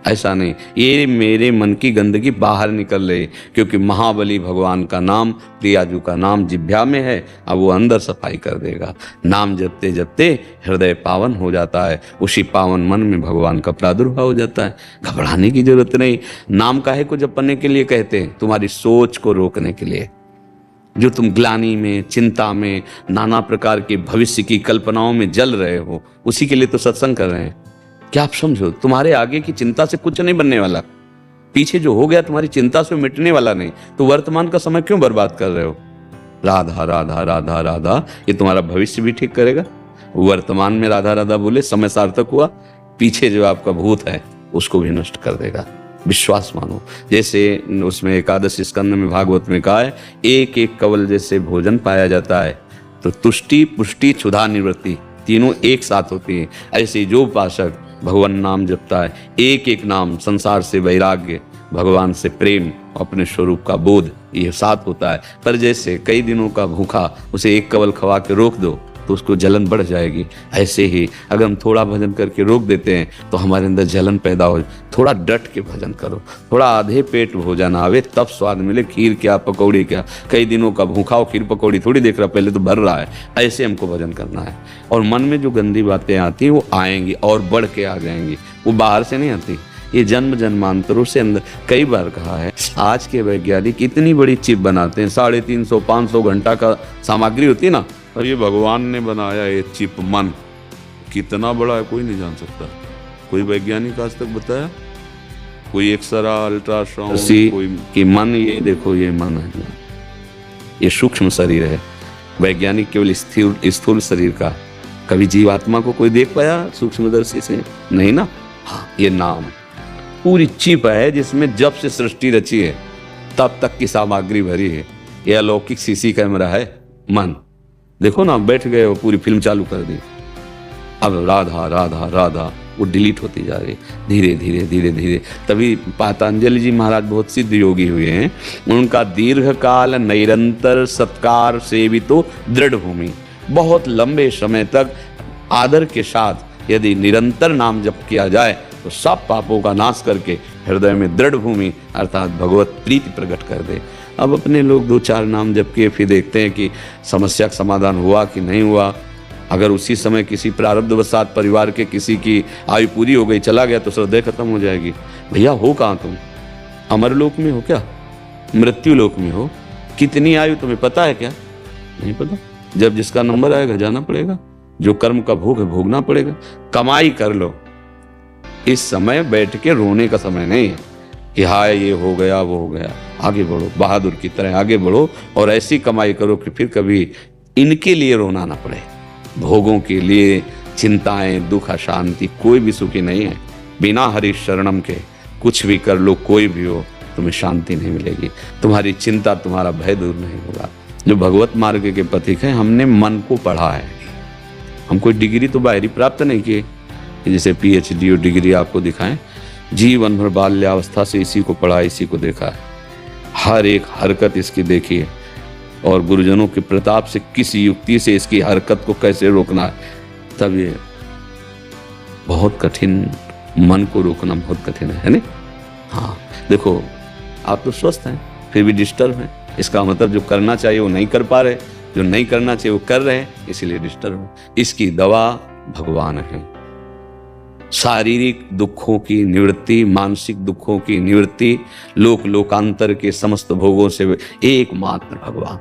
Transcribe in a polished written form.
ऐसा नहीं, ये मेरे मन की गंदगी बाहर निकल रही, क्योंकि महाबली भगवान का नाम, प्रियाजू का नाम जिह्वा में है। अब वो अंदर सफाई कर देगा। नाम जपते जपते हृदय पावन हो जाता है, उसी पावन मन में भगवान का प्रादुर्भाव हो जाता है। घबराने की जरूरत नहीं। नाम काहे को जपने के लिए कहते हैं? तुम्हारी सोच को रोकने के लिए। जो तुम ग्लानि में, चिंता में, नाना प्रकार के भविष्य की कल्पनाओं में जल रहे हो, उसी के लिए तो सत्संग कर रहे हैं। क्या आप समझो? तुम्हारे आगे की चिंता से कुछ नहीं बनने वाला। पीछे जो हो गया तुम्हारी चिंता से मिटने वाला नहीं। तो वर्तमान का समय क्यों बर्बाद कर रहे हो? राधा राधा राधा राधा, ये तुम्हारा भविष्य भी ठीक करेगा। वर्तमान में राधा राधा बोले, समय सार्थक हुआ। पीछे जो आपका भूत है उसको भी नष्ट कर देगा। विश्वास मानो। जैसे उसमें एकादश स्कंद में भागवत में कहा है, एक एक कवल जैसे भोजन पाया जाता है, तो तुष्टि पुष्टि क्षुधा निवृत्ति तीनों एक साथ होती है। ऐसे जो उपासक भगवान नाम जपता है, एक एक नाम, संसार से वैराग्य, भगवान से प्रेम, अपने स्वरूप का बोध, ये साथ होता है। पर जैसे कई दिनों का भूखा, उसे एक कवल खवा के रोक दो तो उसको जलन बढ़ जाएगी। ऐसे ही अगर हम थोड़ा भजन करके रोक देते हैं तो हमारे अंदर जलन पैदा हो। थोड़ा डट के भजन करो, थोड़ा आधे पेट भोजन आवे तब स्वाद मिले। खीर क्या, पकौड़ी क्या, कई दिनों का भूखा हो, खीर पकौड़ी थोड़ी देख रहा, पहले तो भर रहा है। ऐसे हमको भजन करना है। और मन में जो गंदी बातें आती हैं वो आएंगी और बढ़ के आ जाएंगी, वो बाहर से नहीं आती। ये जन्म जन्मांतरों से अंदर। कई बार कहा है, आज के वैज्ञानिक इतनी बड़ी चिप बनाते हैं, 350-500 घंटा का सामग्री होती है ना, और ये भगवान ने बनाया ये चिप मन। कितना बड़ा है कोई नहीं जान सकता। कोई वैज्ञानिक आज तक बताया? कोई एक्सरा, अल्ट्रासाउंड, कोई कि मन, ये देखो ये मन है, ये सूक्ष्म शरीर है। वैज्ञानिक केवल स्थूल शरीर का। कभी जीवात्मा को कोई देख पाया सूक्ष्मदर्शी से? नहीं ना। हाँ, ये नाम पूरी चिप है जिसमें जब से सृष्टि रची है तब तक की सामग्री भरी है। यह अलौकिक सीसी कैमरा है मन। देखो ना, बैठ गए वो पूरी फिल्म चालू कर दी। अब राधा राधा राधा वो डिलीट होती जा रही धीरे धीरे धीरे धीरे। तभी पतंजलि जी महाराज बहुत सिद्ध योगी हुए हैं। उनका दीर्घ काल निरंतर सत्कार सेवितो दृढ़ भूमि, बहुत लंबे समय तक आदर के साथ यदि निरंतर नाम जप किया जाए तो सब पापों का नाश करके हृदय में दृढ़ भूमि अर्थात भगवत प्रीति प्रकट कर दे। अब अपने लोग 2-4 नाम जप किए, फिर देखते हैं कि समस्या का समाधान हुआ कि नहीं हुआ। अगर उसी समय किसी प्रारब्धवशात परिवार के किसी की आयु पूरी हो गई, चला गया, तो श्रद्धा खत्म हो जाएगी। भैया हो कहाँ तुम? अमर लोक में हो क्या? मृत्यु लोक में हो? कितनी आयु तुम्हें पता है क्या? नहीं पता। जब जिसका नंबर आएगा जाना पड़ेगा। जो कर्म का भोग है भोगना पड़ेगा। कमाई कर लो। इस समय बैठ के रोने का समय नहीं है कि हाय ये हो गया वो हो गया। आगे बढ़ो, बहादुर की तरह आगे बढ़ो और ऐसी कमाई करो कि फिर कभी इनके लिए रोना ना पड़े। भोगों के लिए चिंताएं, दुख, अशांति, कोई भी सुखी नहीं है। बिना हरि शरणम के कुछ भी कर लो, कोई भी हो, तुम्हें शांति नहीं मिलेगी। तुम्हारी चिंता, तुम्हारा भय दूर नहीं होगा। जो भगवत मार्ग के पथिक हैं, हमने मन को पढ़ा है। हम कोई डिग्री तो बाहरी प्राप्त नहीं किए, जैसे PhD और डिग्री आपको दिखाएं। जीवन भर बाल्यावस्था से इसी को पढ़ा, इसी को देखा है। हर एक हरकत इसकी देखी है और गुरुजनों के प्रताप से किस युक्ति से इसकी हरकत को कैसे रोकना है। तब ये बहुत कठिन, मन को रोकना बहुत कठिन है नहीं? हाँ, देखो आप तो स्वस्थ हैं फिर भी डिस्टर्ब हैं। इसका मतलब जो करना चाहिए वो नहीं कर पा रहे, जो नहीं करना चाहिए वो कर रहे हैं, इसीलिए डिस्टर्ब है। इसकी दवा भगवान है। शारीरिक दुखों की निवृत्ति, मानसिक दुखों की निवृत्ति, लोक लोकांतर के समस्त भोगों से एकमात्र भगवान।